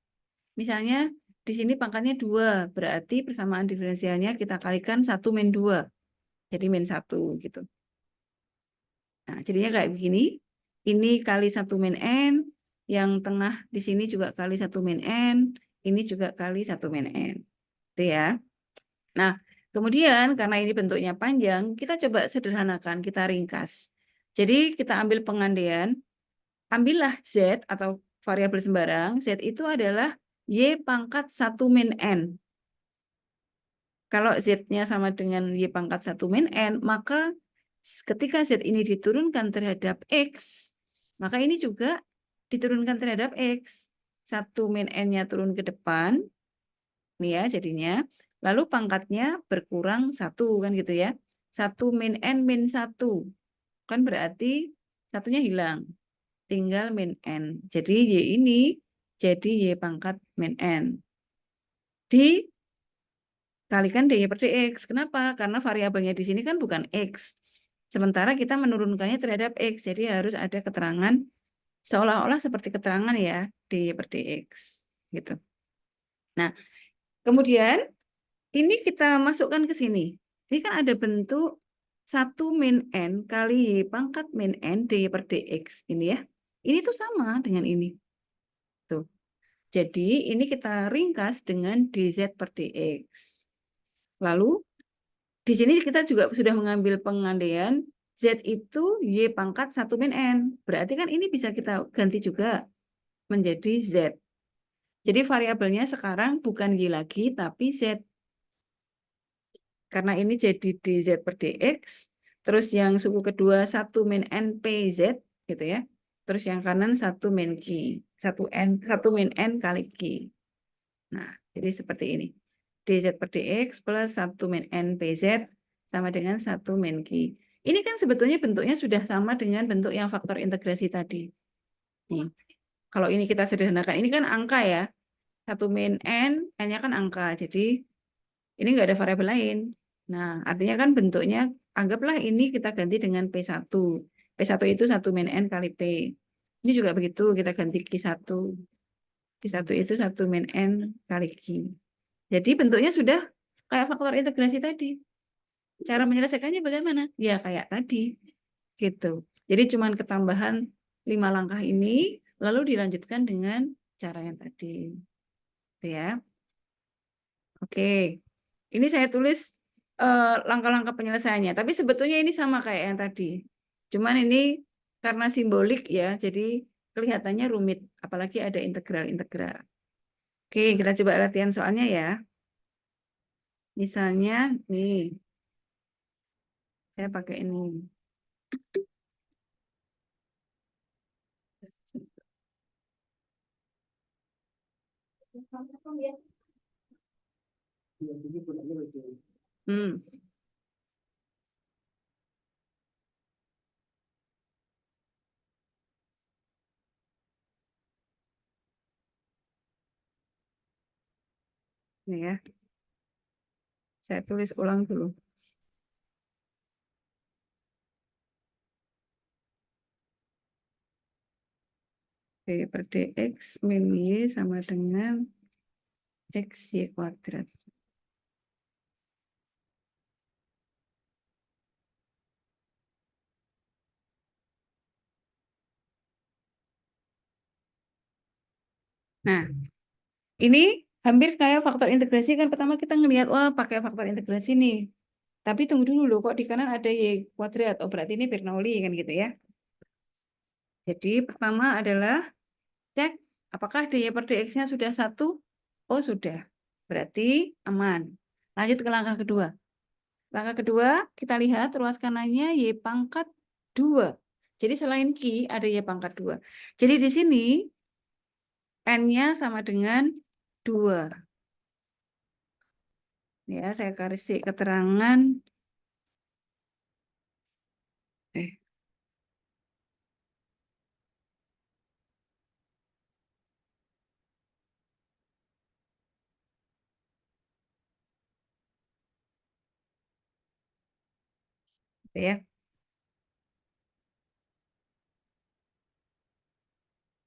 Misalnya di sini pangkatnya 2, berarti persamaan diferensialnya kita kalikan 1 min 2. Jadi min 1 gitu. Nah, jadinya kayak begini. Ini kali 1 min n, yang tengah di sini juga kali 1 min n, ini juga kali 1 min n. Itu ya. Nah, kemudian karena ini bentuknya panjang, kita coba sederhanakan, kita ringkas. Jadi kita ambil pengandaian, ambillah Z atau variabel sembarang, Z itu adalah Y pangkat 1 min N. Kalau Z-nya sama dengan Y pangkat 1 min N, maka ketika Z ini diturunkan terhadap X, maka ini juga diturunkan terhadap X. 1 min N-nya turun ke depan, nih ya jadinya. Lalu pangkatnya berkurang 1 kan gitu ya. 1 min N min 1. Kan berarti satunya hilang. Tinggal min N. Jadi Y ini jadi Y pangkat min N. Dikalikan dy per dx. Kenapa? Karena variabelnya di sini kan bukan X. Sementara kita menurunkannya terhadap X. Jadi harus ada keterangan seolah-olah seperti keterangan ya dy per dx. Gitu. Nah, kemudian ini kita masukkan ke sini. Ini kan ada bentuk 1 min N kali Y pangkat min N dy per dx. Ini ya. Ini tuh sama dengan ini. Tuh. Jadi ini kita ringkas dengan dz per dx. Lalu di sini kita juga sudah mengambil pengandaian Z itu Y pangkat 1 min N. Berarti kan ini bisa kita ganti juga menjadi Z. Jadi variabelnya sekarang bukan Y lagi, tapi Z. Karena ini jadi dz per dx. Terus yang suku kedua 1 min N PZ, gitu ya. Terus yang kanan 1 min Q. 1 min N kali Q. Nah, jadi seperti ini. dz per dx plus 1 min N PZ sama dengan 1 min Q. Ini kan sebetulnya bentuknya sudah sama dengan bentuk yang faktor integrasi tadi. Nih. Kalau ini kita sederhanakan, ini kan angka ya. 1 min N, N-nya kan angka. Jadi ini nggak ada variabel lain. Nah, artinya kan bentuknya, anggaplah ini kita ganti dengan P1. P1 itu 1 min N kali P. Ini juga begitu, kita ganti Q1. Q1 itu 1 min N kali Q. Jadi bentuknya sudah kayak faktor integrasi tadi. Cara menyelesaikannya bagaimana? Ya kayak tadi. Gitu. Jadi cuman ketambahan 5 langkah ini, lalu dilanjutkan dengan cara yang tadi. Gitu ya. Oke. Ini saya tulis langkah-langkah penyelesaiannya. Tapi sebetulnya ini sama kayak yang tadi. Cuman ini karena simbolik ya, jadi kelihatannya rumit. Apalagi ada integral-integral. Oke, kita coba latihan soalnya ya. Misalnya, nih. Saya pakai ini. Hmm. Ini ya. Saya tulis ulang dulu. D per dx min y sama dengan xy kuadrat. Nah, ini hampir kayak faktor integrasi kan. Pertama kita ngelihat, wah pakai faktor integrasi nih. Tapi tunggu dulu loh, kok di kanan ada y kuadrat. Oh berarti ini Bernoulli kan gitu ya. Jadi pertama adalah cek apakah dy per dx-nya sudah 1. Oh sudah. Berarti aman. Lanjut ke langkah kedua. Langkah kedua kita lihat ruas kanannya y pangkat 2. Jadi selain Q ada y pangkat 2. Jadi di sini N-nya sama dengan 2. Ya, saya kasih keterangan. Ya.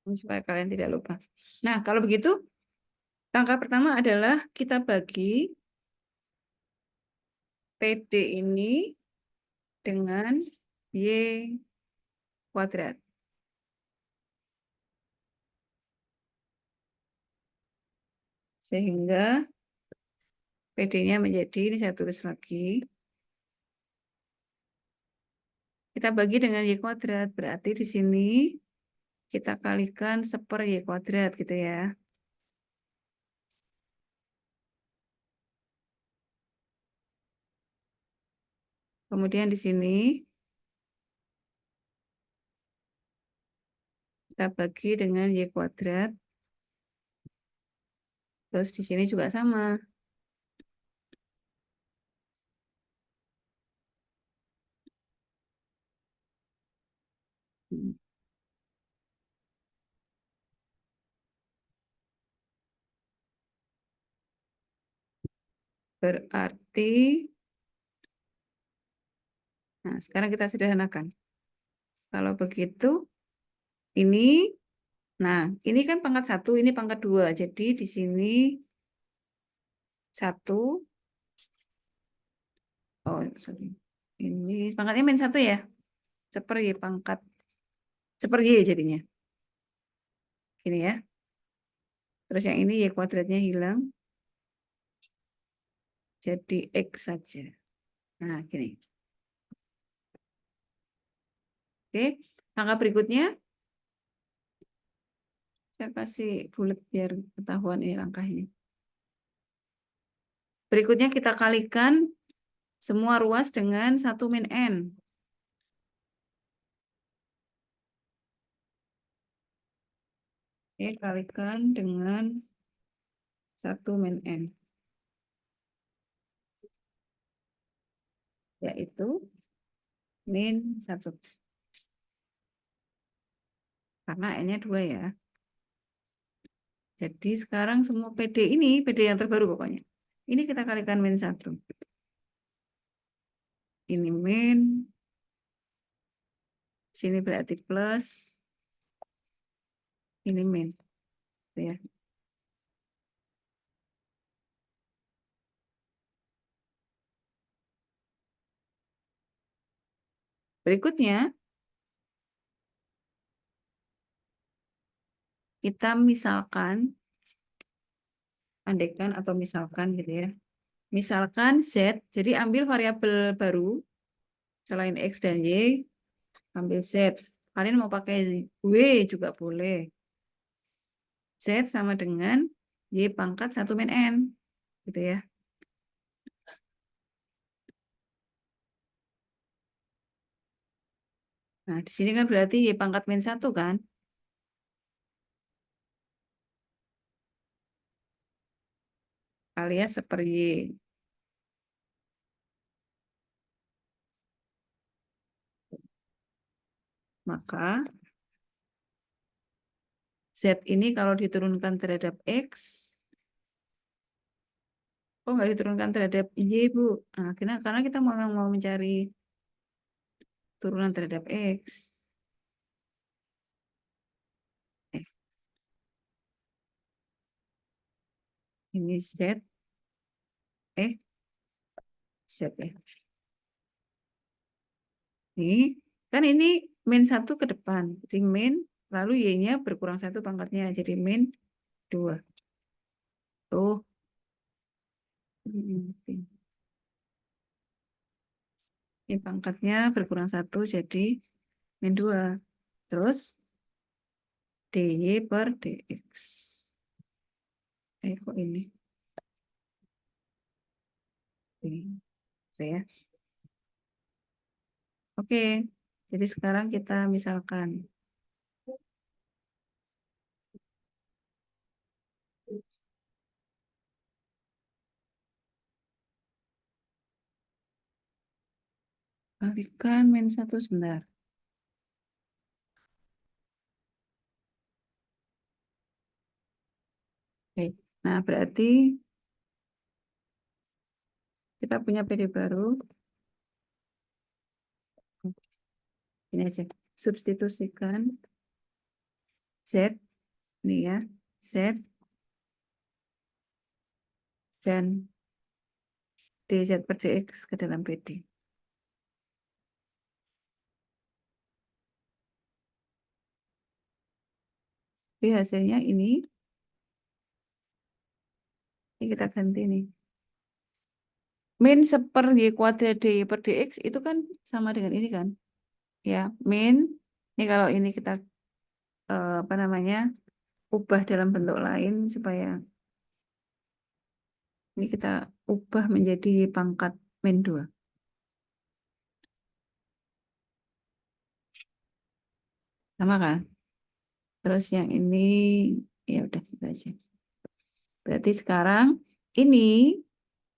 Supaya kalian tidak lupa. Nah, kalau begitu, langkah pertama adalah kita bagi PD ini dengan Y kuadrat. Sehingga PD-nya menjadi, ini saya tulis lagi, kita bagi dengan Y kuadrat. Berarti di sini kita kalikan 1/y kuadrat gitu ya. Kemudian di sini kita bagi dengan Y kuadrat. Terus di sini juga sama. Berarti, nah sekarang kita sederhanakan. Kalau begitu, ini, nah ini kan pangkat 1, ini pangkat 2. Jadi di sini 1, oh sorry. Ini pangkatnya min 1 ya. Seper Y pangkat. Seper Y jadinya. Gini ya. Terus yang ini Y kuadratnya hilang. Jadi X saja. Nah, gini. Oke. Langkah berikutnya. Saya kasih bulat biar ketahuan ini langkahnya. Berikutnya kita kalikan semua ruas dengan 1 min N. Oke, kalikan dengan 1 min N. Yaitu min 1. Karena N-nya 2 ya. Jadi sekarang semua PD ini, PD yang terbaru pokoknya. Ini kita kalikan min 1. Ini min. Sini berarti plus. Ini min. Ya. Berikutnya, kita misalkan, andaikan atau misalkan gitu ya. Misalkan Z, jadi ambil variabel baru, selain X dan Y, ambil Z. Kalian mau pakai W juga boleh. Z sama dengan Y pangkat 1 min N. Gitu ya. Nah, di sini kan berarti Y pangkat min 1 kan. Alias seper Y. Maka Z ini kalau diturunkan terhadap X, nggak diturunkan terhadap Y, Bu. Nah, karena kita memang mau mencari turunan terhadap X. Ini Z. Z ya. Nih, kan ini min 1 ke depan. Jadi min, lalu Y-nya berkurang 1 pangkatnya. Jadi min 2. Tuh. Ini pangkatnya berkurang 1 jadi min 2. Terus dy per dx. Kok ini? Ini. Ya. Oke, jadi sekarang kita misalkan. Kalikan min 1 sebentar. Oke, nah berarti kita punya PD baru. Ini aja, substitusikan Z, ini ya, Z, dan dz per dx ke dalam PD. Jadi hasilnya ini kita ganti nih. Min seper Y kuadrat dy per dx itu kan sama dengan ini kan. Ya, min, ini kalau ini kita apa namanya, ubah dalam bentuk lain supaya ini kita ubah menjadi pangkat min 2. Sama kan? Terus yang ini, ya udah gitu aja. Berarti sekarang ini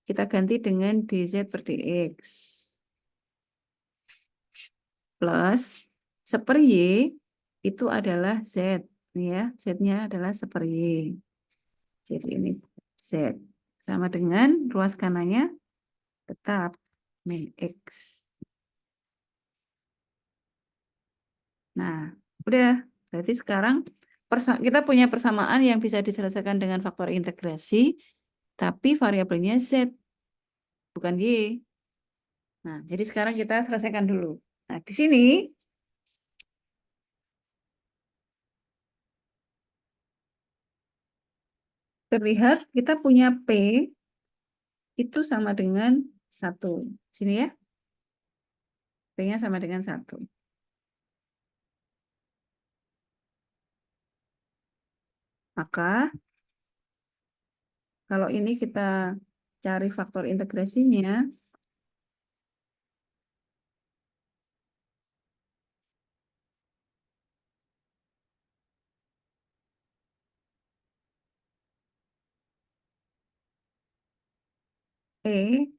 kita ganti dengan dz per dx. Plus seper Y itu adalah Z. Nih ya, Z-nya adalah seper Y. Jadi ini Z. Sama dengan ruas kanannya tetap min X. Nah, udah. Berarti sekarang kita punya persamaan yang bisa diselesaikan dengan faktor integrasi, tapi variabelnya Z, bukan Y. Nah, jadi sekarang kita selesaikan dulu. Nah, di sini terlihat kita punya P itu sama dengan 1. Sini ya, P-nya sama dengan 1. Maka kalau ini kita cari faktor integrasinya, E,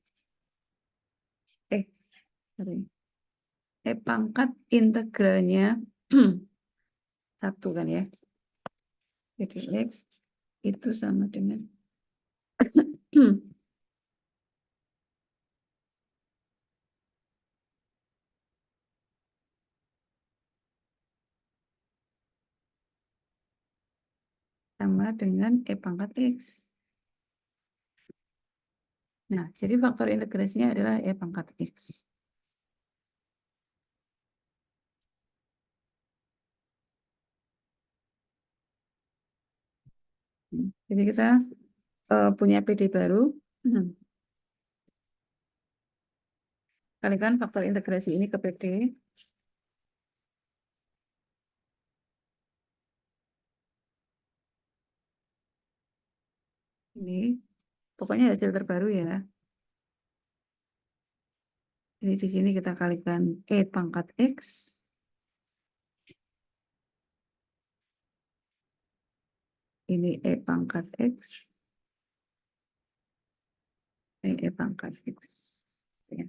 sorry, E pangkat integralnya 1 kan ya. Jadi X itu sama dengan sama dengan E pangkat X. Nah, jadi faktor integrasinya adalah E pangkat X. Jadi kita punya PD baru. Kalikan faktor integrasi ini ke PD. Ini pokoknya hasil terbaru ya. Ini di sini kita kalikan E pangkat X. Ini E pangkat X. Ini E pangkat X. Ya.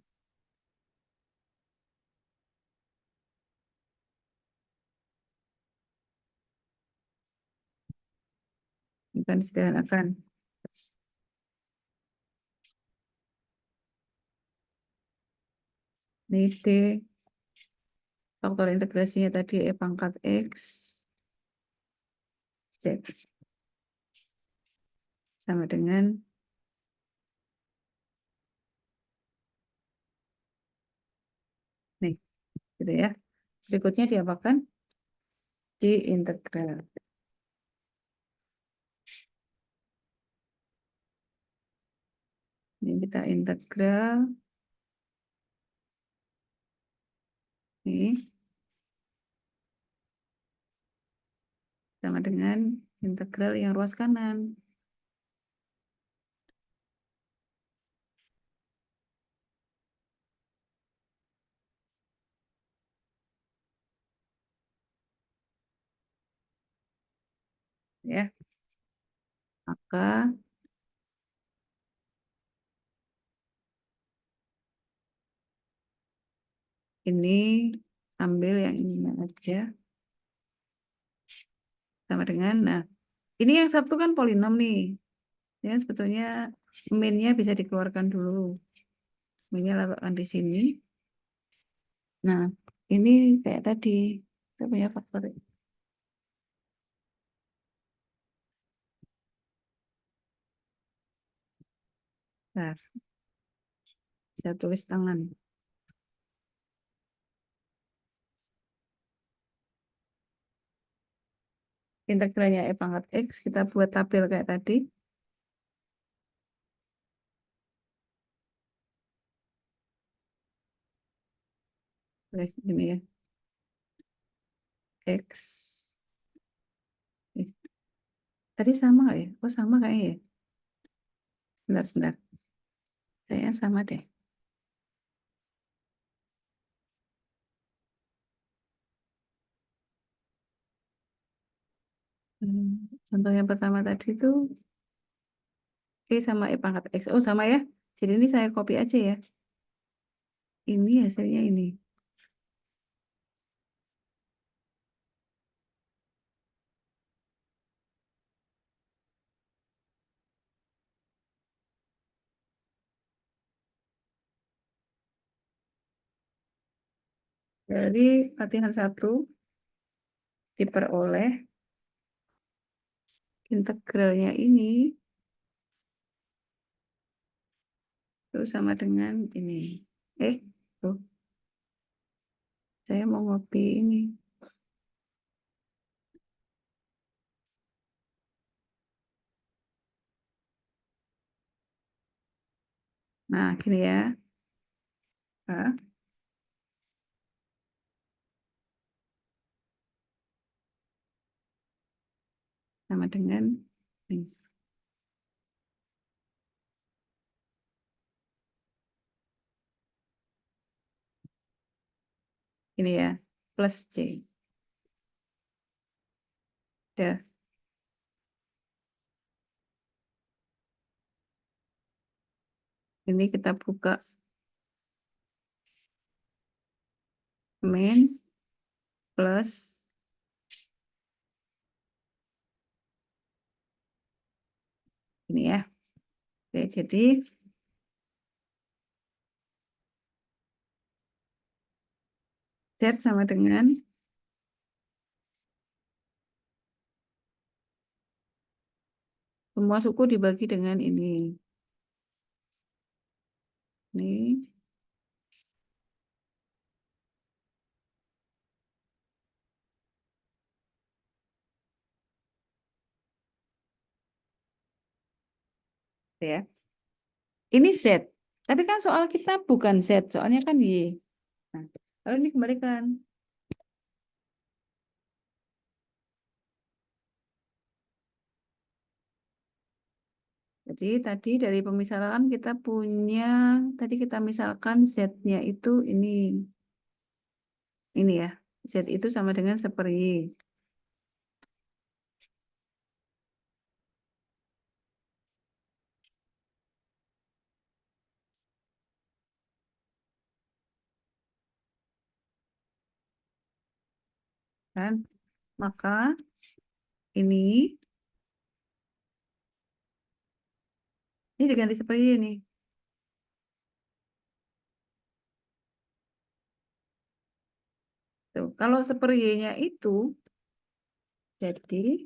Ini kan disederhanakan. Ini D. Faktor integrasinya tadi E pangkat X. Z. Sama dengan nih, gitu ya. Berikutnya diapakan? Diintegral. Ini kita integral. Nih. Sama dengan integral yang ruas kanan. Ya. Maka ini ambil yang ini aja. Sama dengan, nah ini yang satu kan polinom nih. Ya, sebetulnya min-nya bisa dikeluarkan dulu. Min-nya letakkan di sini. Nah, ini kayak tadi. Kita punya faktor. Nah, bisa tulis tangan. Integralnya E pangkat X, kita buat tabel kayak tadi. Ini ya. X. Tadi sama nggak ya? Oh sama kayaknya ya. Sebentar. Kayaknya sama deh. Contoh yang pertama tadi itu E sama E pangkat X. Oh sama ya. Jadi ini saya copy aja ya. Ini hasilnya ini. Dari latihan 1 diperoleh integralnya ini itu sama dengan ini. Tuh, saya mau ngopi ini. Nah, gini ya. Hah? Sama dengan ini. Ini ya, plus C. Udah. Ini kita buka main plus ini ya. Oke, jadi Z sama dengan semua suku dibagi dengan ini. Ini ya. Ini Z. Tapi kan soal kita bukan Z, soalnya kan Y. Nah, lalu ini kembalikan. Jadi tadi dari pemisalan kita punya, tadi kita misalkan Z-nya itu ini. Ini ya, Z itu sama dengan seper Y. Kan? Maka ini diganti seper Y nih. Tuh, kalau seper Y-nya itu, jadi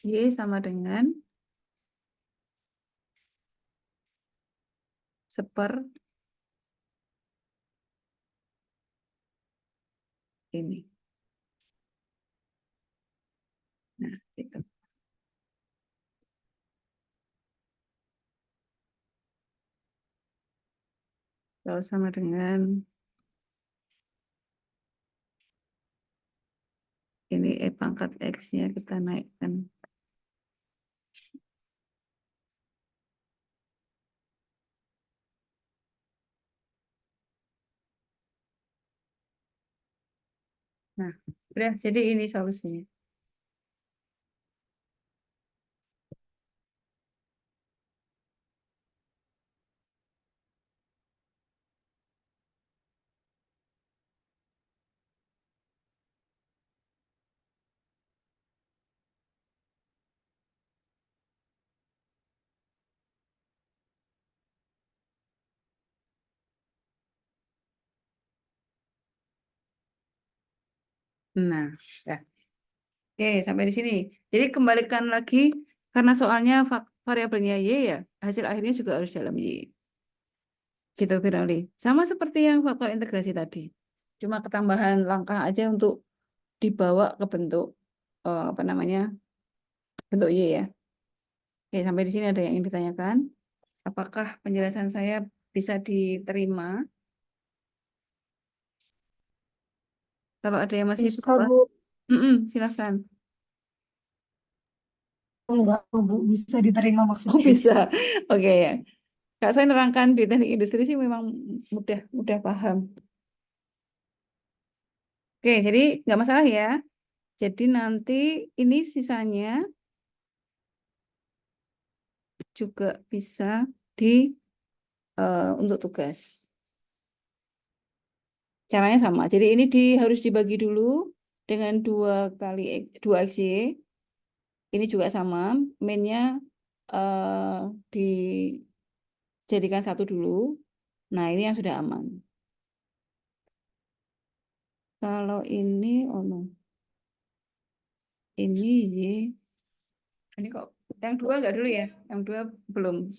Y sama dengan seper ini. Nah, itu. Kalau sama dengan ini pangkat X-nya kita naikkan. Nah, udah jadi ini solusinya. Nah, ya. Oke, sampai di sini. Jadi kembalikan lagi karena soalnya variabelnya Y ya, hasil akhirnya juga harus dalam Y. Gitu, Firali. Sama seperti yang faktor integrasi tadi. Cuma ketambahan langkah aja untuk dibawa ke bentuk apa namanya? Bentuk Y ya. Oke, sampai di sini ada yang ingin ditanyakan. Apakah penjelasan saya bisa diterima? Kalau ada yang masih Suka, Bu. silahkan. Enggak, Bu. Bisa diterima Oh, maksudnya. bisa. Oke ya. Kak, saya nerangkan di teknik industri sih memang mudah mudah paham. Oke, jadi nggak masalah ya. Jadi nanti ini sisanya juga bisa di untuk tugas. Caranya sama. Jadi ini harus dibagi dulu dengan 2 XY. Ini juga sama. Mainnya dijadikan satu dulu. Nah, ini yang sudah aman. Kalau ini, oh no. Ini Y. Ini kok yang 2 enggak dulu ya? Yang 2 belum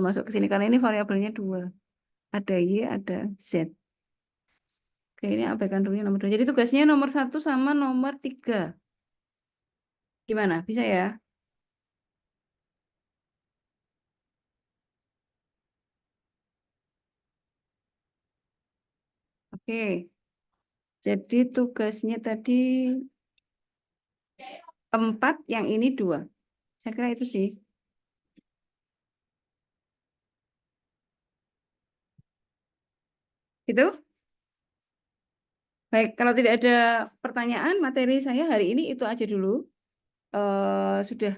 masuk ke sini karena ini variabelnya 2. ada Y, ada Z. Oke, ini abaikan dulu yang nomor 2. Jadi tugasnya nomor 1 sama nomor 3. Gimana? Bisa ya? Oke. Jadi tugasnya tadi 4, yang ini 2. Saya kira itu sih. Itu? Baik, kalau tidak ada pertanyaan, materi saya hari ini itu aja dulu. Sudah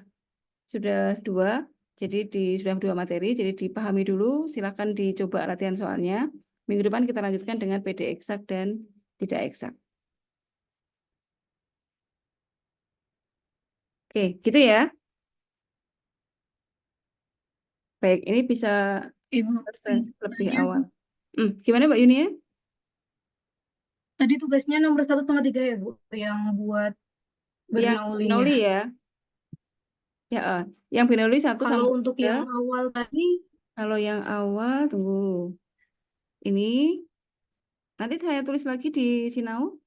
2, jadi sudah 2 materi, jadi dipahami dulu. Silakan dicoba latihan soalnya. Minggu depan kita lanjutkan dengan PD eksak dan tidak eksak. Oke, gitu ya. Baik, ini bisa Ibu, selesai lebih tanya, awal. Gimana Mbak Yunia? tadi tugasnya nomor 1 sama 3 ya, Bu, yang buat Yang Bernoullinya. Bernoulli ya. Ya, yang Bernoulli 1 Kalau sampai untuk 3. yang awal tadi, Kalau yang awal, tunggu. Ini nanti saya tulis lagi di Sinau.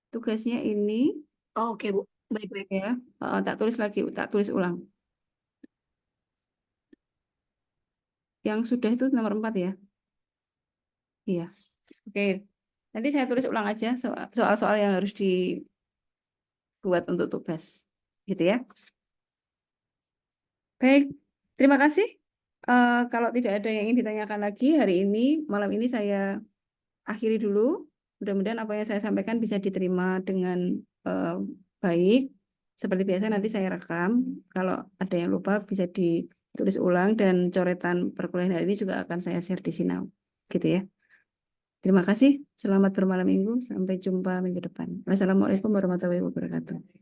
Tugasnya ini oh, oke Bu, baik-baik. ya. Tak tulis lagi, tak tulis ulang. Yang sudah itu nomor 4 ya. Iya. Oke. Nanti saya tulis ulang aja soal-soal yang harus dibuat untuk tugas. Gitu ya. Baik. Terima kasih. Kalau tidak ada yang ingin ditanyakan lagi hari ini, malam ini saya akhiri dulu. Mudah-mudahan apa yang saya sampaikan bisa diterima dengan baik. Seperti biasa nanti saya rekam. Kalau ada yang lupa bisa ditulis ulang dan coretan perkuliahan hari ini juga akan saya share di Sinau. Gitu ya. Terima kasih. Selamat bermalam minggu. Sampai jumpa minggu depan. Wassalamualaikum warahmatullahi wabarakatuh.